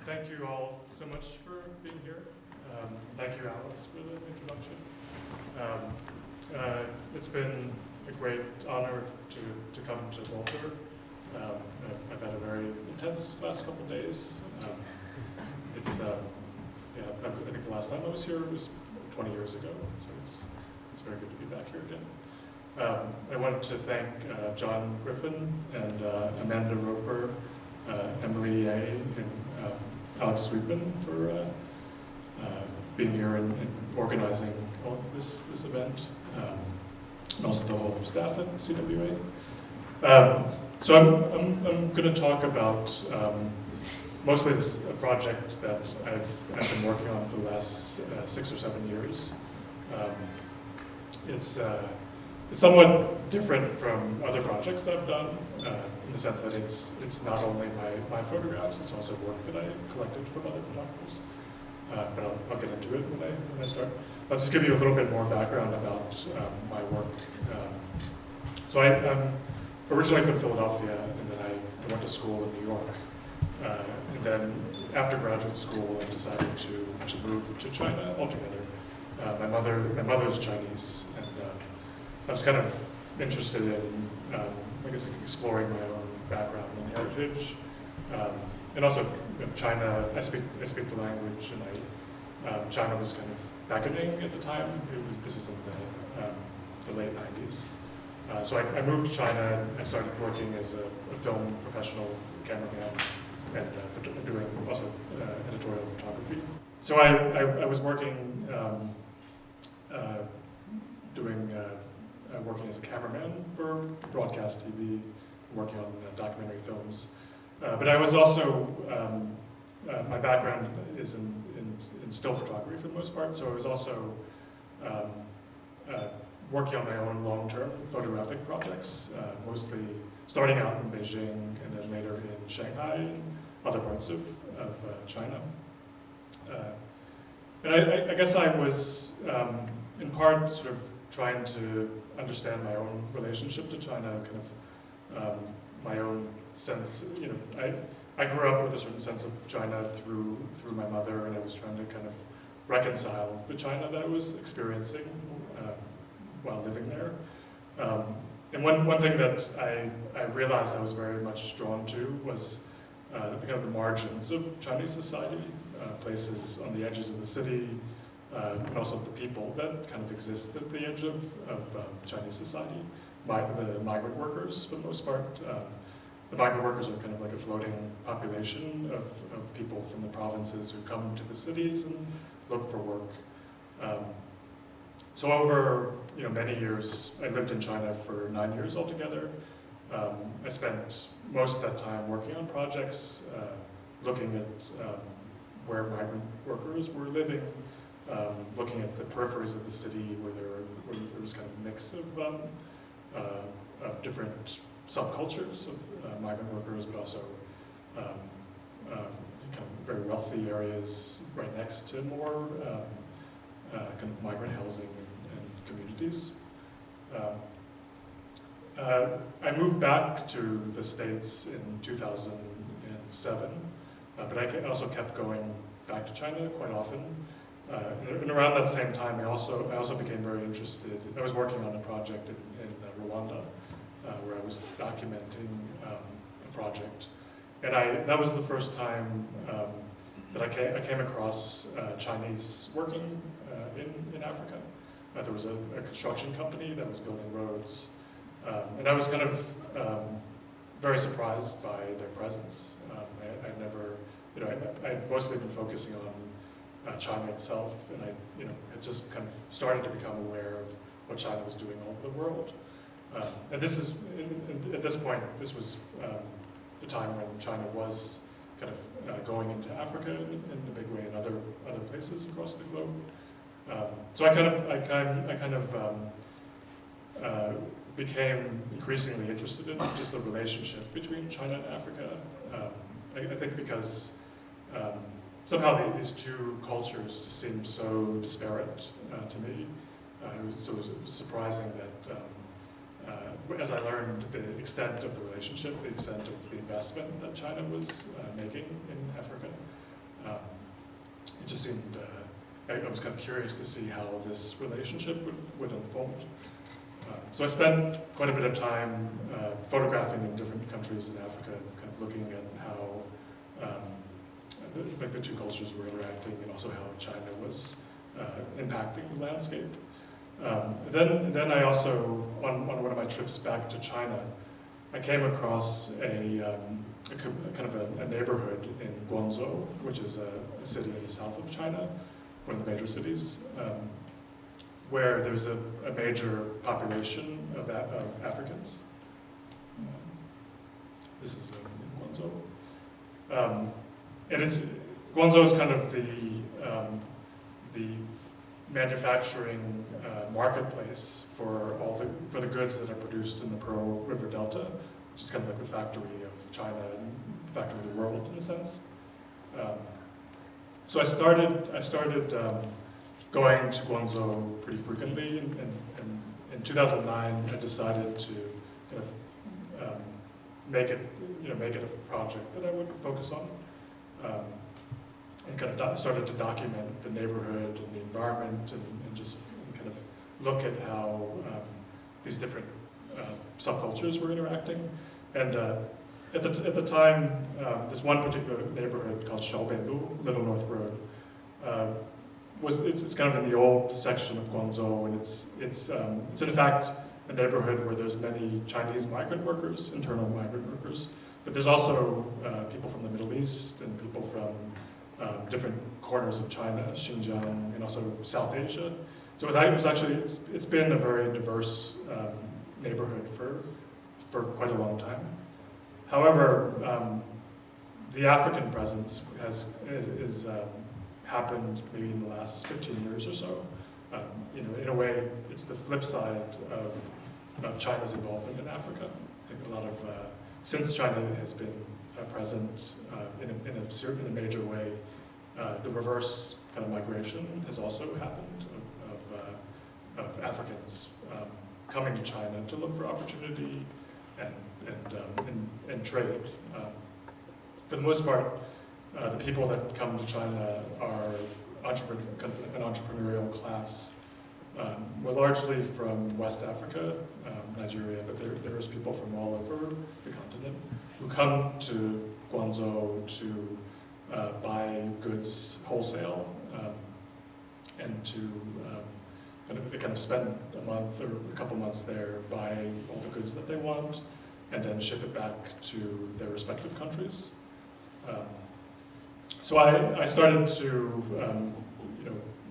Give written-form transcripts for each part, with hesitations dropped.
Thank you all so much for being here. Thank you, Alice, for the introduction. It's been a great honor to come to Boulder. I've had a very intense last couple of days. I think the last time I was here was 20 years ago, so it's very good to be back here again. I wanted to thank John Griffin and Amanda Roper, Emily A, and Alex Sweetman for being here and organizing all of this event, and also the whole staff at CWA. So I'm going to talk about mostly this project that I've been working on for the last 6 or 7 years. It's somewhat different from other projects that I've done, in the sense that it's not only my photographs, it's also work that I collected from other photographers. But I'll get into it when I start. I'll just give you a little bit more background about my work. So I'm originally from Philadelphia, and then I went to school in New York. And then after graduate school, I decided to move to China altogether. My mother's Chinese, and I was kind of interested in, I guess, exploring my own background and heritage, and also China. I speak the language, and China was kind of beckoning at the time. This is in the late '90s. So I moved to China, and I started working as a film professional cameraman, and doing also editorial photography. So I was working working as a cameraman for broadcast TV, working on documentary films. But I was also, my background is in still photography for the most part, so I was also working on my own long-term photographic projects, mostly starting out in Beijing and then later in Shanghai and other parts of China. And I guess I was, in part, sort of trying to understand my own relationship to China, kind of my own sense. I grew up with a certain sense of China through my mother, and I was trying to kind of reconcile the China that I was experiencing while living there. And one thing that I realized I was very much drawn to was kind of the margins of Chinese society, places on the edges of the city, and also the people that kind of exist at the edge of Chinese society. The migrant workers, for the most part. The migrant workers are kind of like a floating population of people from the provinces who come to the cities and look for work. So over many years, I lived in China for 9 years altogether. I spent most of that time working on projects, looking at where migrant workers were living, looking at the peripheries of the city where there was kind of a mix of different subcultures of migrant workers, but also kind of very wealthy areas right next to more kind of migrant housing and communities. I moved back to the States in 2007, but I also kept going back to China quite often. And around that same time, I also became very interested. I was working on a project in Rwanda, where I was documenting a project, and that was the first time that I came across Chinese working in Africa. There was a construction company that was building roads, and I was kind of very surprised by their presence. I'd never, I'd mostly been focusing on China itself, and I had just kind of started to become aware of what China was doing all over the world. And this is, at this point, this was the time when China was kind of going into Africa in a big way, and other places across the globe. So I kind of became increasingly interested in just the relationship between China and Africa. I think because somehow these two cultures seemed so disparate to me. So it was surprising that as I learned the extent of the relationship, the extent of the investment that China was making in Africa, just seemed, I was kind of curious to see how this relationship would unfold. So I spent quite a bit of time photographing in different countries in Africa, kind of looking at how the two cultures were interacting, and also how China was impacting the landscape. Then I also, on one of my trips back to China, I came across a kind of a neighborhood in Guangzhou, which is a city in the south of China, one of the major cities, where there's a major population of Africans. This is in Guangzhou. And Guangzhou is kind of the manufacturing marketplace for the goods that are produced in the Pearl River Delta, which is kind of like the factory of China and the factory of the world in a sense. So I started going to Guangzhou pretty frequently, and in 2009 I decided to kind of make it a project that I would focus on. And kind of started to document the neighborhood and the environment, and just kind of look at how these different subcultures were interacting. And at the time, this one particular neighborhood called Shaobeilu, Little North Road, it's kind of in the old section of Guangzhou, and it's in fact a neighborhood where there's many Chinese migrant workers, internal migrant workers, but there's also people from the Middle East and people from different corners of China, Xinjiang, and also South Asia. So it's been a very diverse neighborhood for quite a long time. However, the African presence is happened maybe in the last 15 years or so. In a way, it's the flip side of China's involvement in Africa. I think a lot of since China has been present in a major way, the reverse kind of migration has also happened of Africans coming to China to look for opportunity and trade. For the most part, the people that come to China are kind of an entrepreneurial class. We're largely from West Africa, Nigeria, but there is people from all over the continent who come to Guangzhou to buy goods wholesale and to kind of spend a month or a couple months there, buy all the goods that they want, and then ship it back to their respective countries. So I started to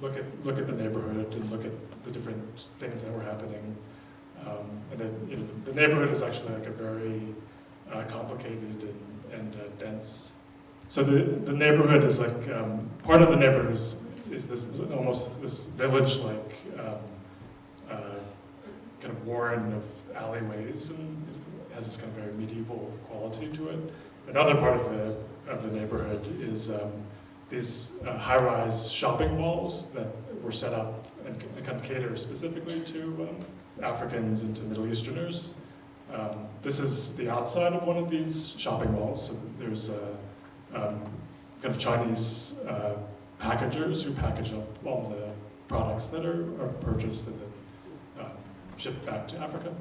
look at the neighborhood and look at the different things that were happening. And then, the neighborhood is actually like a very complicated and dense. So the neighborhood is like part of the neighborhood is almost this village-like kind of warren of alleyways, and it has this kind of very medieval quality to it. Another part of the neighborhood is these high-rise shopping malls that were set up and kind of cater specifically to Africans and to Middle Easterners. This is the outside of one of these shopping malls. So there's kind of Chinese packagers who package up all the products that are purchased and then shipped back to Africa.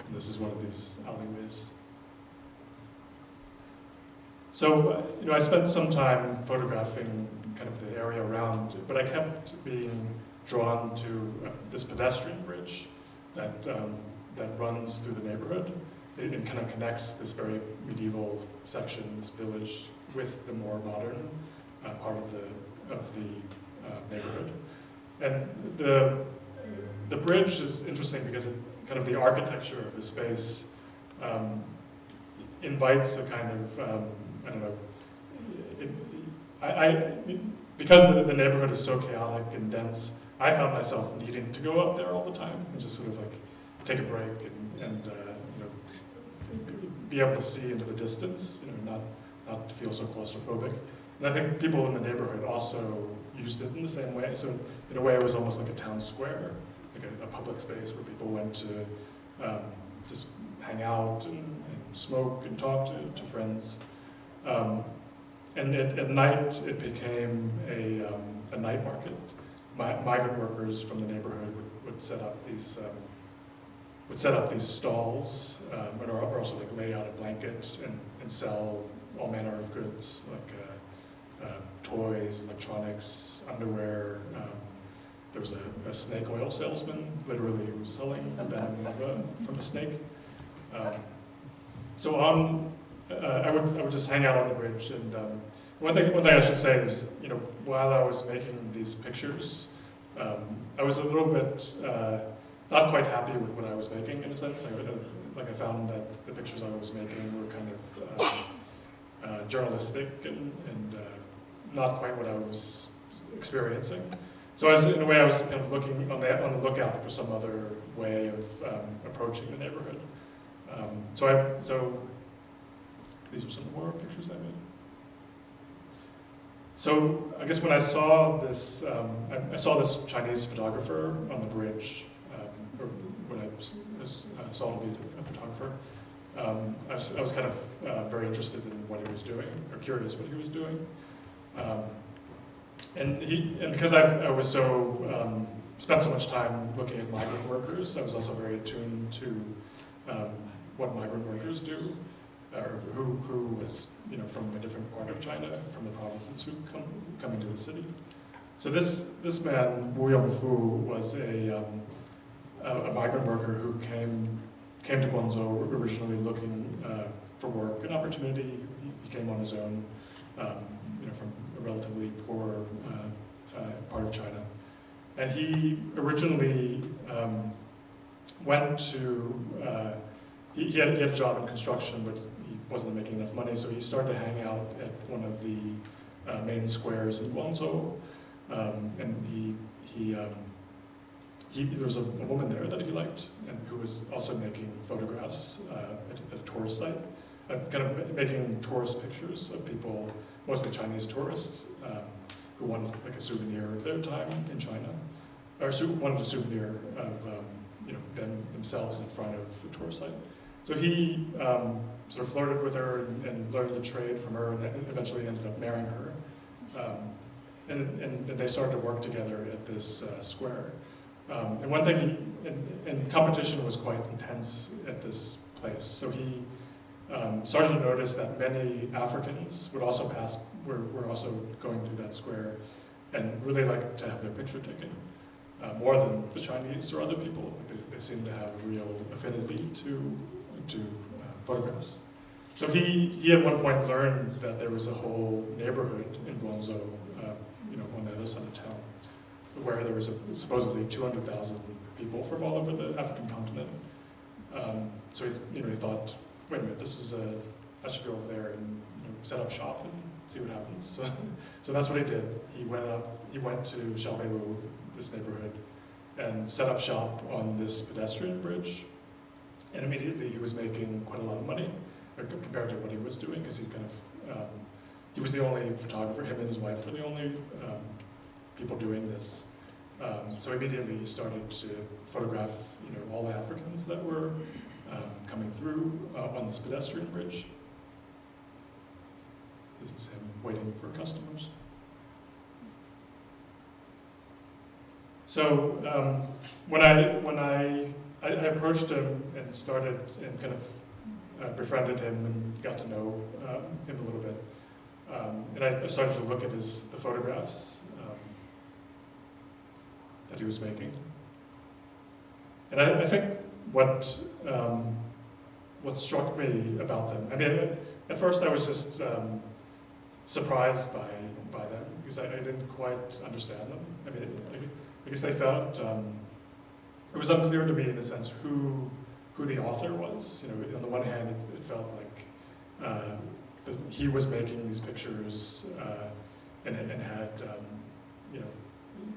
And this is one of these alleyways. So, I spent some time photographing kind of the area around, but I kept being drawn to this pedestrian bridge that runs through the neighborhood. It kind of connects this very medieval section, this village, with the more modern part of the neighborhood. And the bridge is interesting because kind of the architecture of the space invites a kind of because the neighborhood is so chaotic and dense, I found myself needing to go up there all the time and just sort of like take a break and be able to see into the distance, not to feel so claustrophobic. And I think people in the neighborhood also used it in the same way. So in a way, it was almost like a town square, like a public space where people went to just hang out and smoke and talk to friends. And at night, it became a night market. Migrant workers from the neighborhood would set up these stalls, or also like lay out a blanket and sell all manner of goods like toys, electronics, underwear. There was a snake oil salesman, literally, who was selling the venom from a snake. So I would just hang out on the bridge, and one thing I should say is, while I was making these pictures, I was a little bit not quite happy with what I was making, in a sense. I found that the pictures I was making were kind of journalistic and not quite what I was experiencing. So in a way, I was kind of looking on the lookout for some other way of approaching the neighborhood. So these are some more pictures I made. So I guess when I saw this, I saw this Chinese photographer on the bridge, or when I saw him be a photographer. I was kind of very interested in what he was doing, or curious what he was doing. And because I was so spent so much time looking at migrant workers, I was also very attuned to what migrant workers do, or who was from a different part of China, from the provinces who come into the city. So this man, Wu Yongfu, was a migrant worker who came to Guangzhou originally looking for work and opportunity. He came on his own, from a relatively poor part of China. And he originally went to, he had a job in construction, but he wasn't making enough money, so he started to hang out at one of the main squares in Lianzhou. And there was a woman there that he liked, and who was also making photographs at a tourist site, kind of making tourist pictures of people, mostly Chinese tourists, who wanted like a souvenir of their time in China, or wanted a souvenir of themselves in front of the tourist site. So he sort of flirted with her and learned the trade from her, and eventually ended up marrying her. And they started to work together at this square. And one thing, and competition was quite intense at this place. So he started to notice that many Africans were also going through that square and really like to have their picture taken, more than the Chinese or other people. They seemed to have a real affinity to photographs. So he at one point learned that there was a whole neighborhood in Guangzhou, on the other side of town, where there was supposedly 200,000 people from all over the African continent. So he thought, wait a minute, I should go over there and set up shop and see what happens. So that's what he did. He went to Xiaobeilu, this neighborhood, and set up shop on this pedestrian bridge. And immediately he was making quite a lot of money compared to what he was doing, because he was the only photographer. Him and his wife were the only people doing this. So immediately he started to photograph, all the Africans that were coming through on this pedestrian bridge. This is him waiting for customers. So when I approached him and started and kind of befriended him and got to know him a little bit, and I started to look at the photographs that he was making. And I think what struck me about them, I mean, at first I was just surprised by them, because I didn't quite understand them. I mean, I guess they felt, it was unclear to me in a sense who the author was. On the one hand, it felt like that he was making these pictures and had,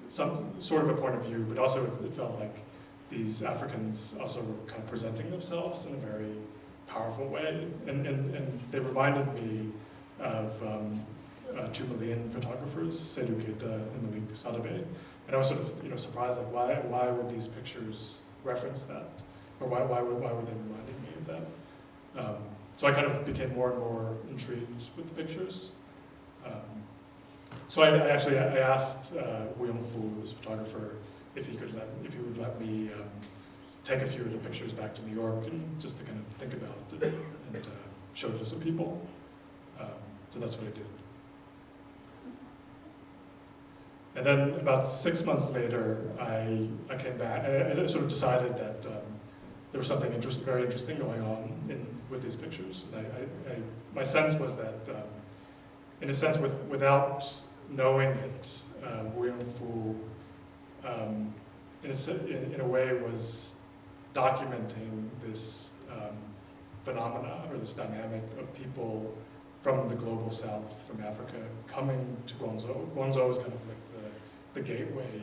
some sort of a point of view, but also it felt like these Africans also were kind of presenting themselves in a very powerful way, and they reminded me of two Malian photographers, Seydou Keita and Malik Sadibé, and I was sort of surprised, like why would these pictures reference that, or why were they reminding me of that? So I kind of became more and more intrigued with the pictures. So I actually asked Wu Yongfu, this photographer, if he would let me take a few of the pictures back to New York and just to kind of think about it and show it to some people. So that's what I did. And then about 6 months later, I came back. I sort of decided that there was something very interesting going on with these pictures. And my sense was that, in a sense, without knowing it, Wu Yongfu, in a way, was documenting this phenomena or this dynamic of people from the global south, from Africa, coming to Guangzhou. Guangzhou is kind of like the gateway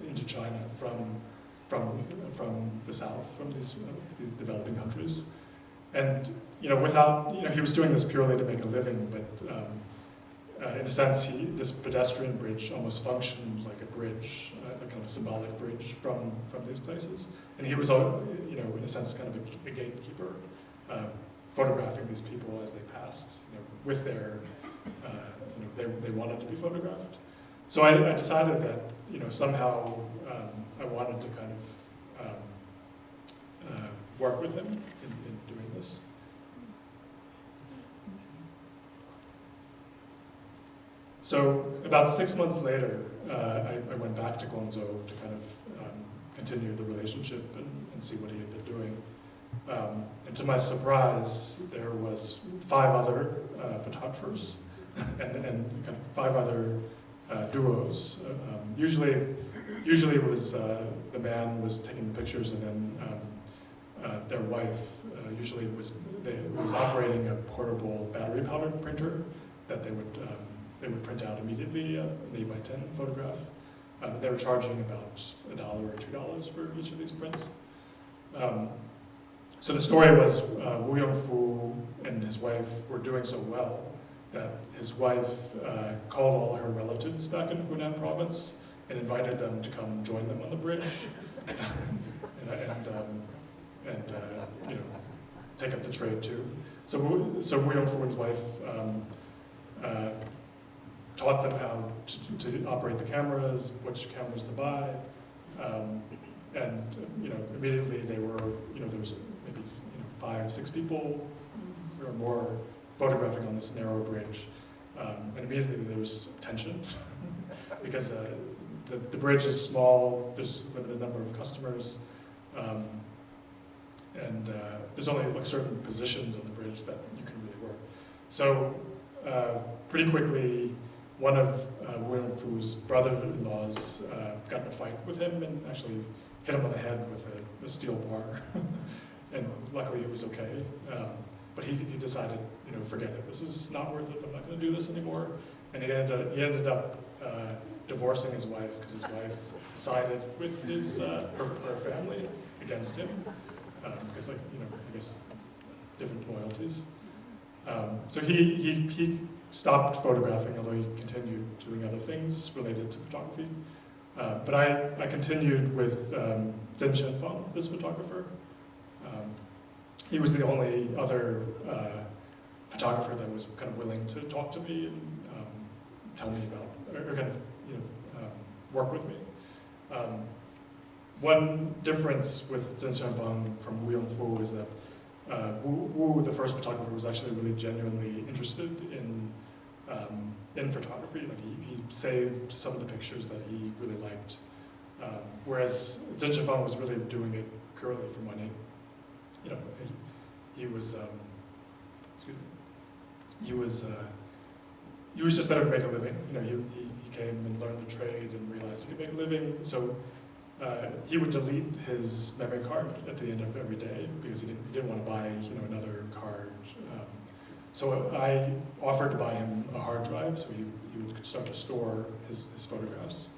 into China from the south, from these the developing countries. And without, he was doing this purely to make a living, but in a sense, this pedestrian bridge almost functioned like a bridge, a kind of symbolic bridge from these places. And he was, in a sense, kind of a gatekeeper, photographing these people as they passed, with their, they wanted to be photographed. So I decided that, somehow I wanted to kind of work with him in doing this. So about 6 months later, I went back to Guangzhou to kind of continue the relationship and see what he had been doing. And to my surprise, there was 5 other photographers and kind of 5 other duos. Usually it was the man was taking the pictures, and then their wife usually was operating a portable battery powered printer that they would print out immediately an 8x10 photograph. They were charging about $1 or $2 for each of these prints. So the story was Wu Yongfu and his wife were doing so well that his wife called all her relatives back in Hunan province and invited them to come join them on the bridge and take up the trade too. So Wu Yongfu and his wife taught them how to operate the cameras, which cameras to buy, and immediately they were there was maybe 5, 6 people or more photographing on this narrow bridge, and immediately there was tension because the bridge is small. There's a limited number of customers, and there's only like certain positions on the bridge that you can really work. So pretty quickly, one of Wu Yongfu's brother-in-laws got in a fight with him and actually hit him on the head with a steel bar. And luckily it was okay. But he decided, forget it. This is not worth it. I'm not going to do this anymore. And he ended up divorcing his wife because his wife sided with her family against him because, I guess different loyalties. So he stopped photographing, although he continued doing other things related to photography. But I continued with Zhen Shenfeng, this photographer. He was the only other photographer that was kind of willing to talk to me and tell me about, or kind of work with me. One difference with Zhen Shenfeng from Wu Yongfu is that Wu, the first photographer, was actually really genuinely interested in photography. Like he saved some of the pictures that he really liked, whereas Zhen Shenfeng was really doing it purely for money. He was just there to make a living. He came and learned the trade and realized he could make a living. So he would delete his memory card at the end of every day because he didn't want to buy another card. So I offered to buy him a hard drive so he would start to store his photographs.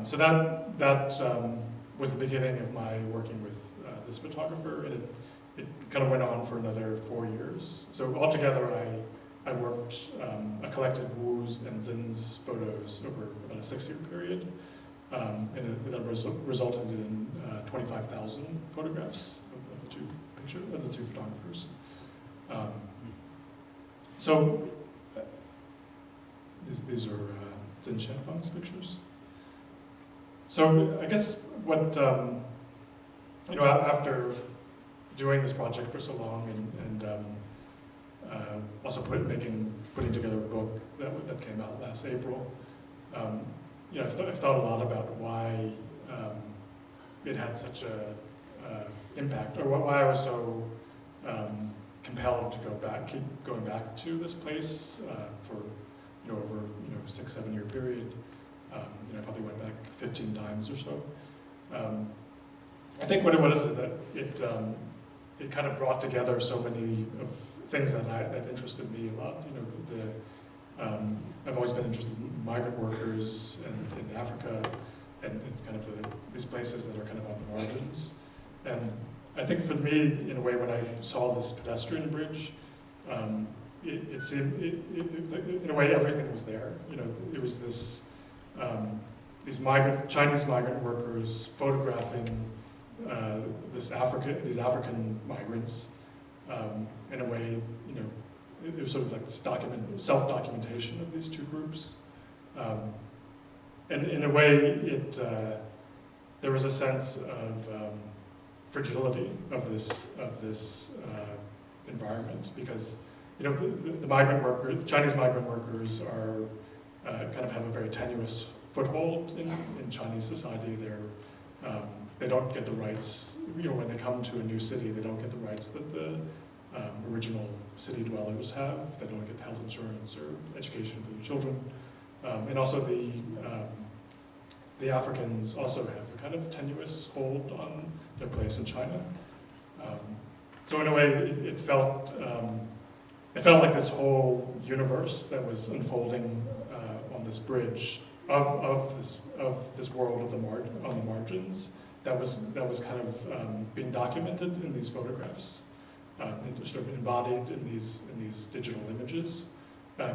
So that was the beginning of my working with this photographer, and it kind of went on for another 4 years. So altogether, I worked, I collected Wu's and Zhen's photos over about a 6-year period, and that resulted in 25,000 photographs of the two photographers. So these are Zin Xianfang's pictures. So I guess what, after doing this project for so long and also putting together a book that came out last April, I've thought a lot about why it had such a impact, or why I was so compelled to keep going back to this place for over 6-7 year period. I probably went back 15 times or so. I think what it was is that it kind of brought together so many of things that interested me a lot. I've always been interested in migrant workers and in Africa and kind of these places that are kind of on the margins. And I think for me, in a way, when I saw this pedestrian bridge, it seemed, in a way, everything was there. It was this, these Chinese migrant workers photographing these African migrants. In a way, it was sort of like this self-documentation of these two groups. And in a way, there was a sense of fragility of this environment, because the Chinese migrant workers are kind of have a very tenuous foothold in Chinese society. They don't get the rights, when they come to a new city, they don't get the rights that the original city dwellers have. They don't get health insurance or education for their children. And also the Africans also have a kind of tenuous hold on their place in China. So in a way, it felt like this whole universe that was unfolding on this bridge of this world on the margins that was kind of being documented in these photographs, and sort of embodied in these digital images,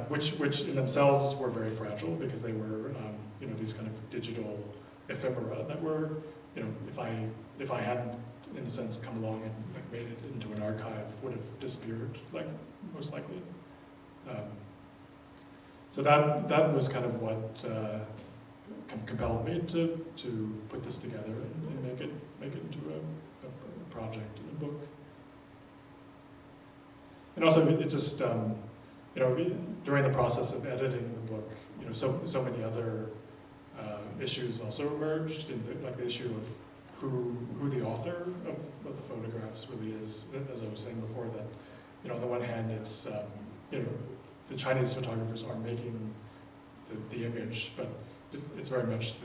which in themselves were very fragile, because they were these kind of digital ephemera that were, if I hadn't, in a sense, come along and made it into an archive, would have disappeared, most likely. So that was kind of what compelled me to put this together and make it into a project, and a book. And also, it just during the process of editing the book, so many other issues also emerged, like the issue of who the author of the photographs really is. As I was saying before, that on the one hand, it's the Chinese photographers are making the image, but it's very much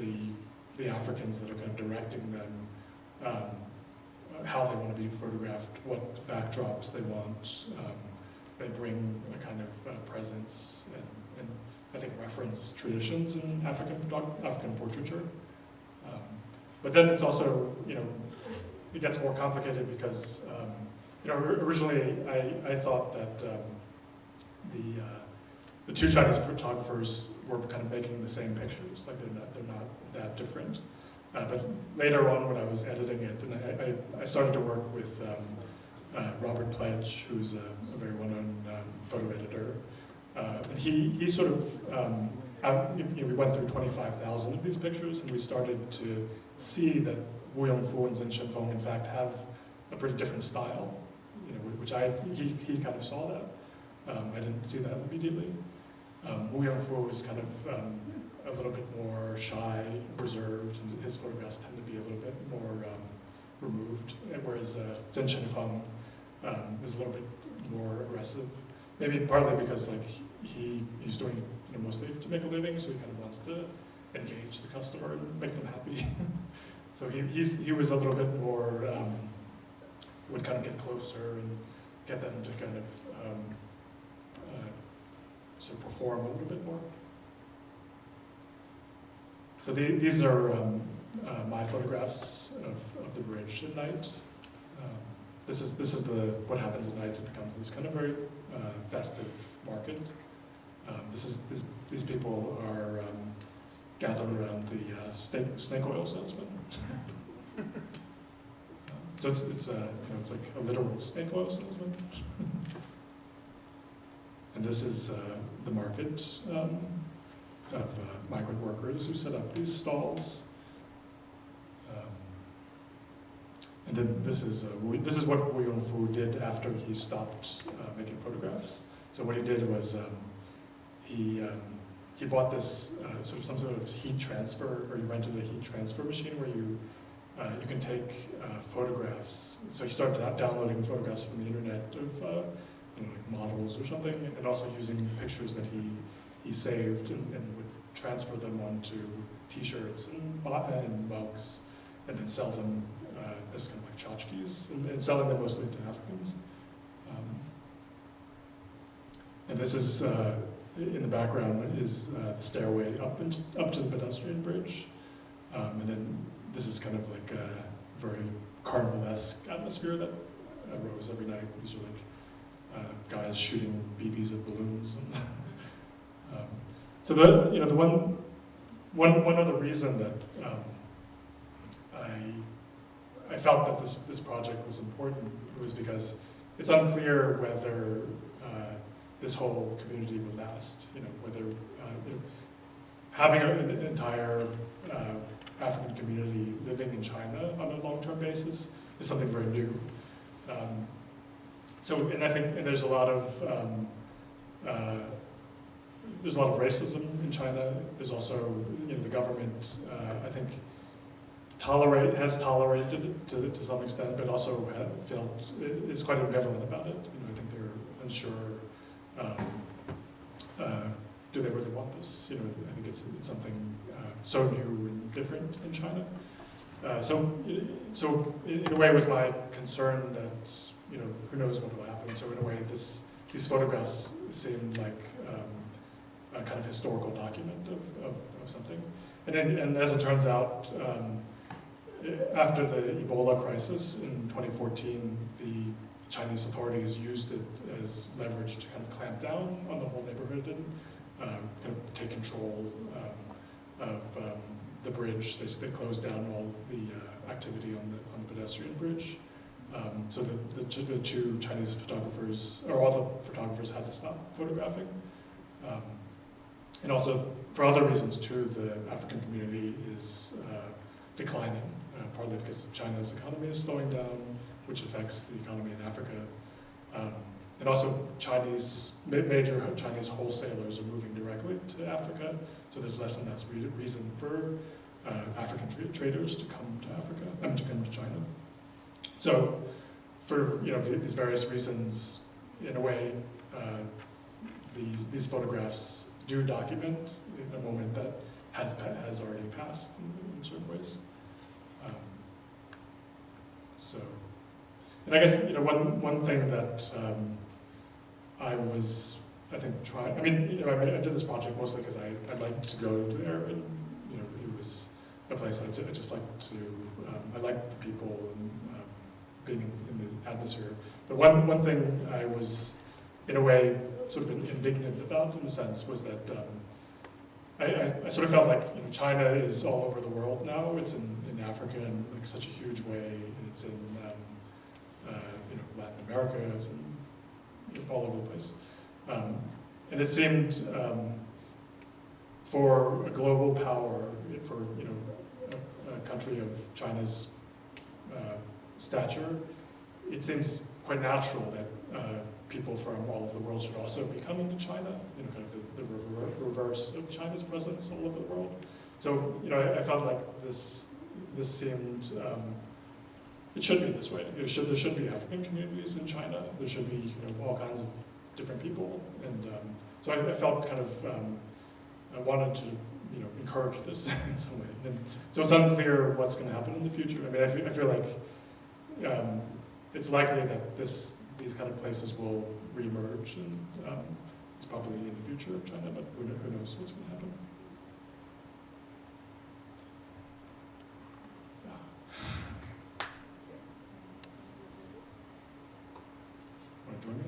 the Africans that are kind of directing them, how they want to be photographed, what backdrops they want. They bring a kind of presence and I think reference traditions in African portraiture. But then it's also, it gets more complicated because, originally I thought that the two Chinese photographers were kind of making the same pictures, like they're not that different. But later on, when I was editing it, and I started to work with Robert Pledge, who's a very well-known photo editor, and he sort of, we went through 25,000 of these pictures, and we started to see that Wu Yongfu and Zin Xianfeng, in fact, have a pretty different style, which he kind of saw that. I didn't see that immediately. Wu Yongfu is kind of a little bit more shy, reserved, and his photographs tend to be a little bit more removed, whereas Zin Xianfeng is a little bit more aggressive. Maybe partly because he's doing it mostly to make a living, so he kind of wants to engage the customer and make them happy. So he was a little bit more, would kind of get closer and get them to kind of sort of perform a little bit more. So these are my photographs of the bridge at night. This is what happens at night. It becomes this kind of very festive market. These people are gathered around the snake oil salesman. So it's like a literal snake oil salesman. And this is the market of migrant workers who set up these stalls. And then this is what Wu Yongfu did after he stopped making photographs. So what he did was he bought this some sort of heat transfer, or he rented a heat transfer machine where you can take photographs. So he started downloading photographs from the internet of like models or something, and also using pictures that he saved and would transfer them onto T-shirts and mugs, and then sell them as kind of like tchotchkes, and selling them mostly to Africans. And this is, in the background is the stairway up to the pedestrian bridge. And then this is kind of like a very carnival-esque atmosphere that arose every night. These are like guys shooting BBs at balloons. And so the one other reason that I felt that this project was important was because it's unclear whether this whole community would last. Whether having an entire African community living in China on a long-term basis is something very new. And I think there's a lot of racism in China. There's also the government I think has tolerated it to some extent, but also is quite ambivalent about it. I think they're unsure. Do they really want this? I think it's something so new and different in China. So in a way, it was my concern that who knows what will happen. So in a way, these photographs seemed like a kind of historical document of something. And as it turns out, after the Ebola crisis in 2014, the Chinese authorities used it as leverage to kind of clamp down on the whole neighborhood and kind of take control of the bridge. They closed down all the activity on the pedestrian bridge. So the two Chinese photographers, or all the photographers, had to stop photographing. And also, for other reasons too, the African community is declining, partly because China's economy is slowing down, which affects the economy in Africa. And also major Chinese wholesalers are moving directly to Africa, so there's less and less reason for African traders to come to Africa, to come to China. So for these various reasons, in a way, these photographs do document a moment that has already passed in certain ways. And I guess one thing that I did this project mostly because I liked to go there, and it was a place I just liked to. I liked the people and being in the atmosphere. But one thing I was, in a way, sort of indignant about, in a sense, was that I sort of felt like China is all over the world now. It's in Africa in like such a huge way. It's in Latin America. It's in all over the place. And it seemed for a global power, for a country of China's stature, it seems quite natural that people from all over the world should also be coming to China. Kind of the reverse of China's presence all over the world. So I felt like this seemed. It should be this way. There should be African communities in China. There should be all kinds of different people, and so I felt kind of I wanted to encourage this in some way. And so it's unclear what's going to happen in the future. I mean, I feel like it's likely that these kind of places will reemerge, and it's probably in the future of China, but who knows what's going to happen. Want to join me?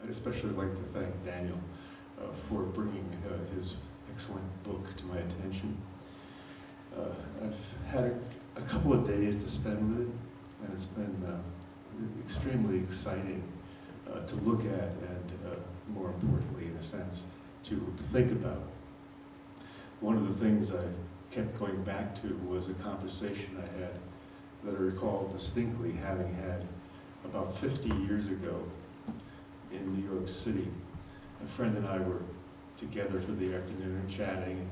I'd especially like to thank Daniel for bringing his excellent book to my attention. I've had a couple of days to spend with it, and it's been extremely exciting to look at and, more importantly, in a sense, to think about. One of the things I kept going back to was a conversation I had that I recall distinctly having had about 50 years ago in New York City. A friend and I were together for the afternoon and chatting, and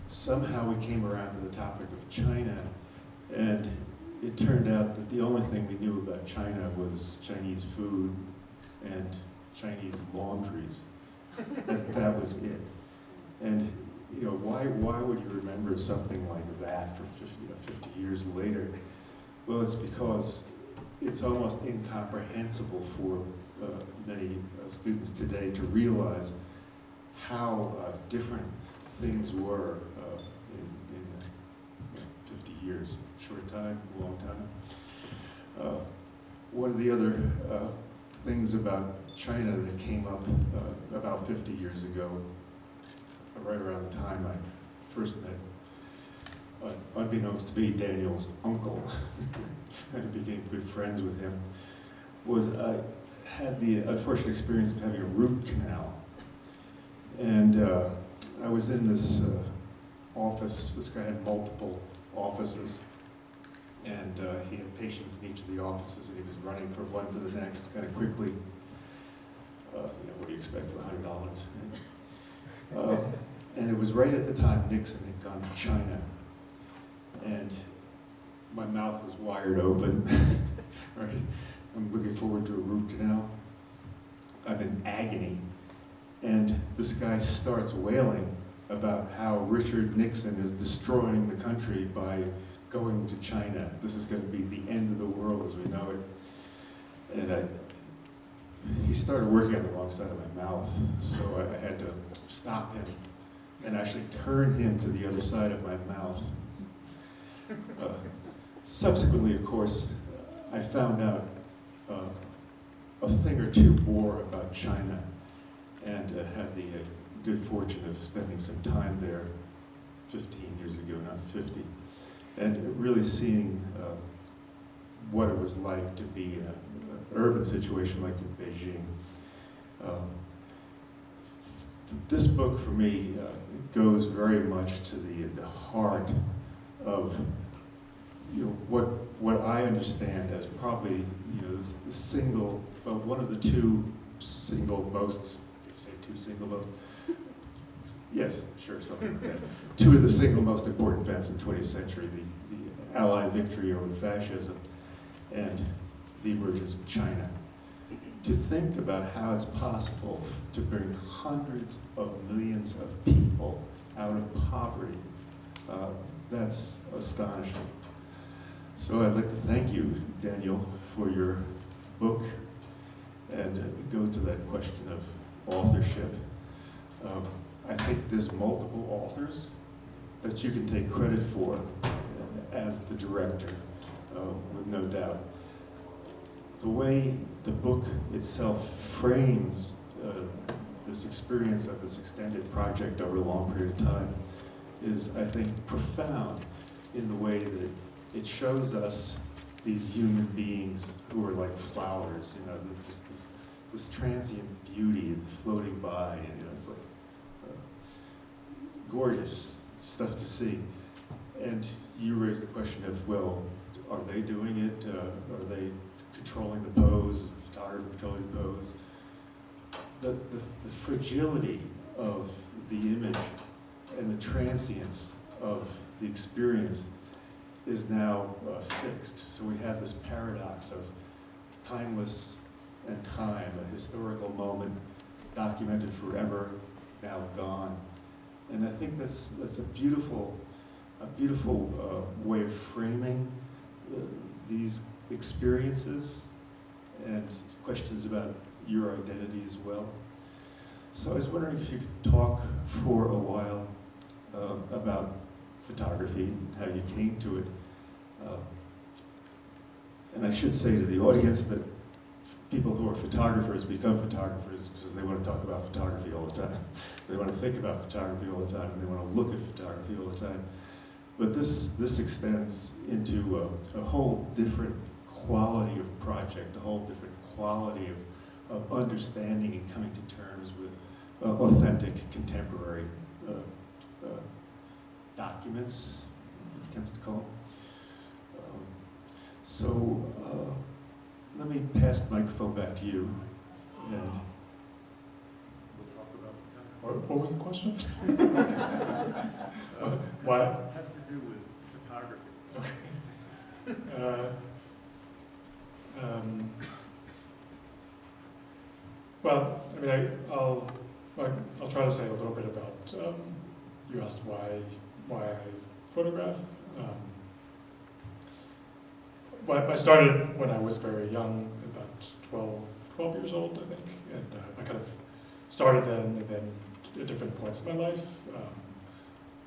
somehow we came around to the topic of China, and it turned out that the only thing we knew about China was Chinese food and Chinese laundries. That was it. And you know, why would you remember something like that for 50 years later? Well, it's because it's almost incomprehensible for many students today to realize how different things were in 50 years. Short time, long time. One of the other things about China that came up about 50 years ago, right around the time I first met, unbeknownst to me, Daniel's uncle, and became good friends with him, was I had the unfortunate experience of having a root canal. And I was in this office. This guy had multiple offices, and he had patients in each of the offices, and he was running from one to the next kind of quickly. You know, what do you expect for $100? And it was right at the time Nixon had gone to China, and my mouth was wired open. Right? I'm looking forward to a root canal. I'm in agony, and this guy starts wailing about how Richard Nixon is destroying the country by going to China. This is going to be the end of the world as we know it. And he started working on the wrong side of my mouth, so I had to stop him and actually turn him to the other side of my mouth. Subsequently, of course, I found out a thing or two more about China, and had the good fortune of spending some time there 15 years ago, not 50, and really seeing what it was like to be in an urban situation like in Beijing. This book, for me, goes very much to the heart of what I understand as probably the single, well, one of the two single most, say two single most, yes, sure, something like that. Two of the single most important events in the 20th century, the Allied victory over fascism and the emergence of China. To think about how it's possible to bring hundreds of millions of people out of poverty, that's astonishing. So I'd like to thank you, Daniel, for your book, and go to that question of authorship. I think there's multiple authors that you can take credit for as the director, with no doubt. The way the book itself frames this experience of this extended project over a long period of time is, I think, profound in the way that it shows us these human beings who are like flowers, just this transient beauty floating by, and it's like gorgeous stuff to see. And you raise the question of, well, are they doing it? Are they controlling the pose? Is the photographer controlling the pose? The fragility of the image and the transience of the experience is now fixed. So we have this paradox of timeless and time, a historical moment documented forever, now gone. And I think that's a beautiful way of framing these experiences and questions about your identity as well. So I was wondering if you could talk for a while about photography and how you came to it. And I should say to the audience that people who are photographers become photographers because they want to talk about photography all the time. They want to think about photography all the time, and they want to look at photography all the time. But this extends into a whole different quality of project, a whole different quality of understanding and coming to terms with authentic contemporary documents, it's come to call. So let me pass the microphone back to you. And We'll talk about what was the question? What? It has to do with photography. Okay. Well, I mean, I'll try to say a little bit about. You asked why I photograph. Well, I started when I was very young, about 12 years old, I think, and I kind of started then, and then at different points in my life,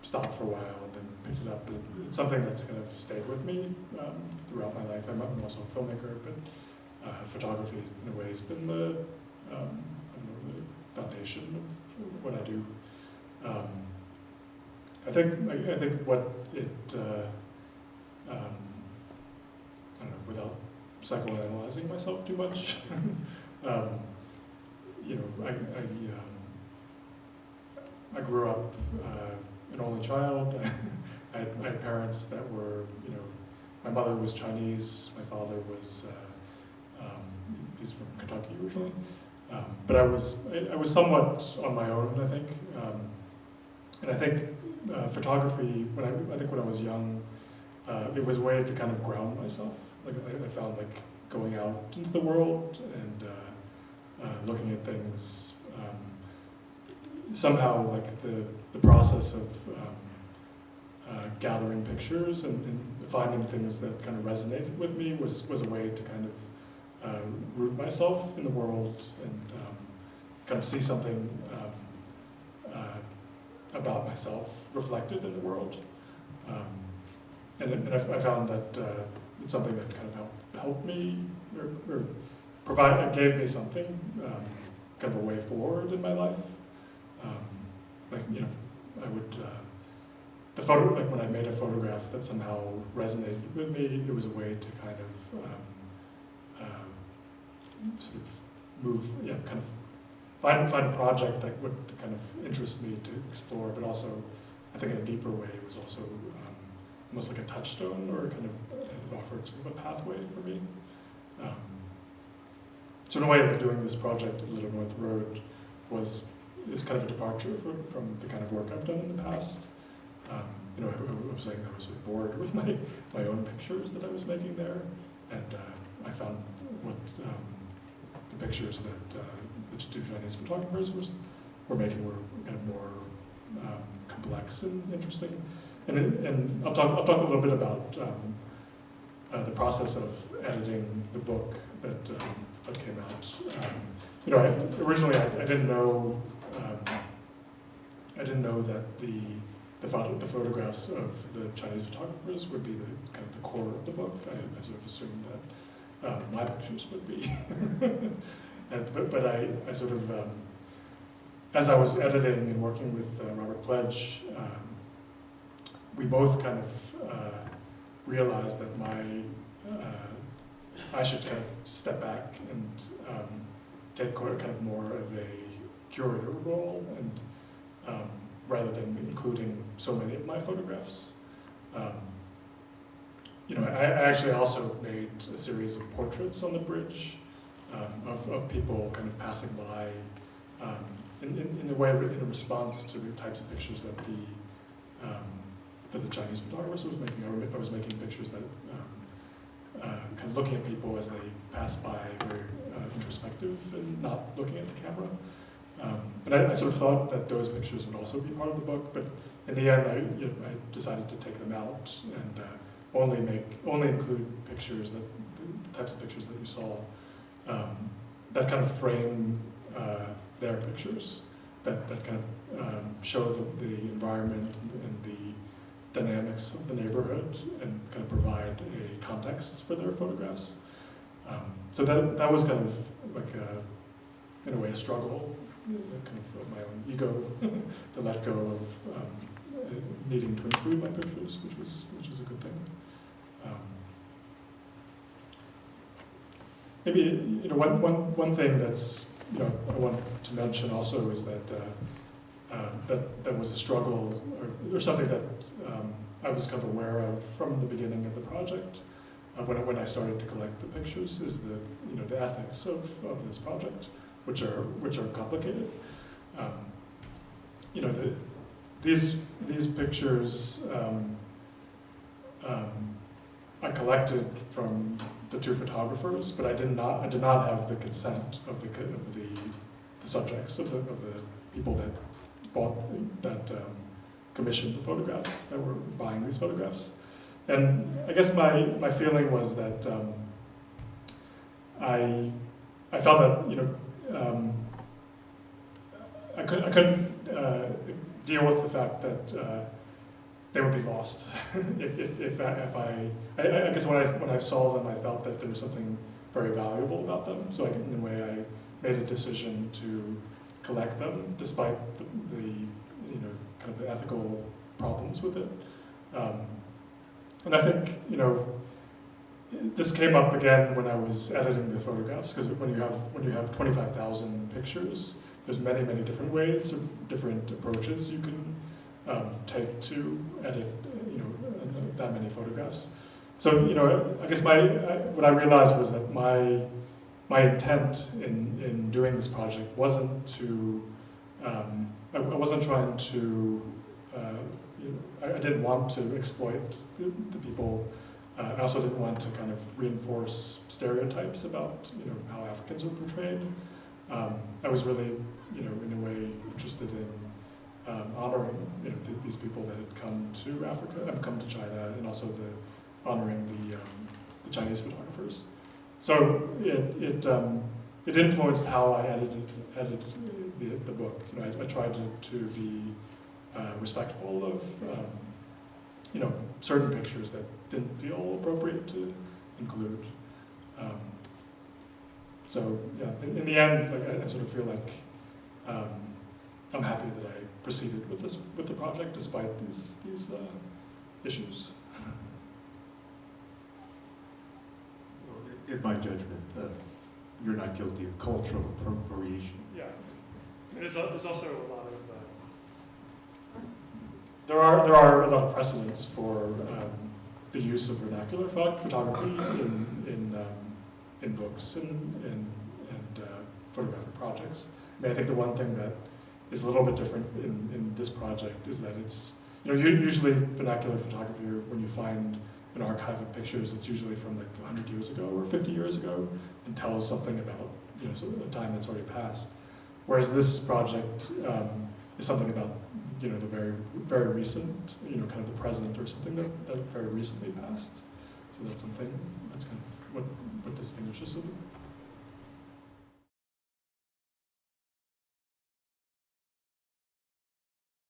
stopped for a while, and then picked it up. But it's something that's kind of stayed with me throughout my life. I'm also a filmmaker, but photography, in a way, has been the foundation of what I do. I think what it I don't know, without psychoanalyzing myself too much. You know, I grew up an only child. I had parents that were, you know, my mother was Chinese, my father was, he's from Kentucky originally. But I was somewhat on my own, I think. And I think photography, when I was young, it was a way to kind of ground myself. Like I found like going out into the world and looking at things, somehow like the process of gathering pictures and finding things that kind of resonated with me was a way to kind of root myself in the world and kind of see something about myself reflected in the world. And I found that it's something that kind of helped me or gave me something, kind of a way forward in my life. Like, you know, I would, like when I made a photograph that somehow resonated with me, it was a way to kind of sort of move, kind of find a project that would kind of interest me to explore, but also, I think in a deeper way, it was also almost like a touchstone, or kind of it offered sort of a pathway for me. So in a way, like doing this project at Little North Road is kind of a departure from the kind of work I've done in the past. You know, I was saying I was sort of bored with my own pictures that I was making there, and I found what the pictures that the two Chinese photographers were making were kind of more complex and interesting. And I'll talk a little bit about the process of editing the book that came out. You know, originally I didn't know that the photographs of the Chinese photographers would be the kind of the core of the book. I sort of assumed that my pictures would be. But I sort of, as I was editing and working with Robert Pledge, we both kind of realized that I should kind of step back and take kind of more of a curator role, and rather than including so many of my photographs. You know, I actually also made a series of portraits on the bridge of people kind of passing by, in a way, in a response to the types of pictures that the Chinese photographers was making. I was making pictures that kind of looking at people as they pass by, very introspective and not looking at the camera. But I sort of thought that those pictures would also be part of the book, but in the end, I decided to take them out and only include pictures the types of pictures that you saw that kind of frame their pictures, that kind of show the environment and the dynamics of the neighborhood and kind of provide a context for their photographs. So that was kind of like in a way a struggle, kind of my own ego to let go needing to include my pictures, which was a good thing. Maybe one thing that's I want to mention also is that that was a struggle or something that I was kind of aware of from the beginning of the project when I started to collect the pictures is the ethics of this project, which are complicated. These pictures I collected from the two photographers, but I did not have the consent of the subjects of the people that commissioned the photographs, that were buying these photographs. And I guess my feeling was that I felt that I couldn't deal with the fact that they would be lost if I guess when I saw them, I felt that there was something very valuable about them. So in a way, I made a decision to collect them, despite the kind of the ethical problems with it. And I think this came up again when I was editing the photographs, because when you have 25,000 pictures, there's many different ways or different approaches you can take to edit that many photographs. So I guess what I realized was that my intent in doing this project wasn't to I wasn't trying to I didn't want to exploit the people. I also didn't want to kind of reinforce stereotypes about how Africans are portrayed. I was really in a way interested in honoring these people that had come to Africa, come to China, and also honoring the Chinese photographers. So it influenced how I edited the book. I tried to be respectful of certain pictures that didn't feel appropriate to include. So yeah, in the end, I sort of feel like I'm happy that I proceeded with the project despite these issues. In my judgment, you're not guilty of cultural appropriation. Yeah, there's also a lot of there are a lot of precedents for the use of vernacular photography in books and photographic projects. I mean, I think the one thing that is a little bit different in this project is that it's usually vernacular photography, when you find an archive of pictures, it's usually from like 100 years ago or 50 years ago and tells something about a time that's already passed. Whereas this project is something about the very recent, kind of the present, or something that very recently passed. So that's something that's kind of what distinguishes it.